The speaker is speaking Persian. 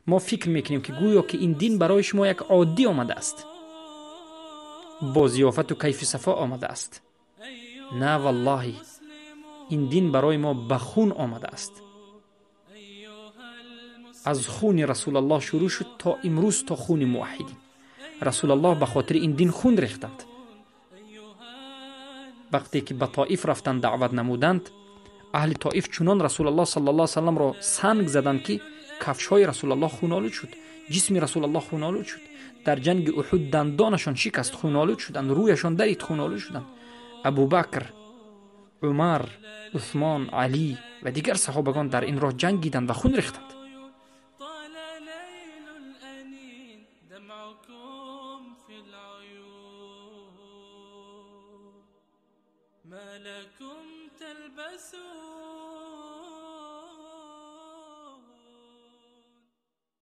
ما فکر میکنیم که گویا که این دین برای شما یک عادی آمده است، با ضیافت و کیف صفا آمده است. نه والله، این دین برای ما به خون آمده است. از خون رسول الله شروع شد تا امروز، تا خون موحدین. رسول الله به خاطر این دین خون ریختند. وقتی که به طائف رفتند دعوت نمودند، اهل طائف چنان رسول الله صلی الله علیه و سلم را سنگ زدند که کفش های رسول الله خونالود شد، جسم رسول الله خونالود شد. در جنگ احد دندانشان شکست، خونالود شدند، رویشان درید، خونالود شدند. ابوبکر، عمر، عثمان، علی و دیگر صحابگان در این راه جنگیدند و خون ریختند. ما لكم تلبسون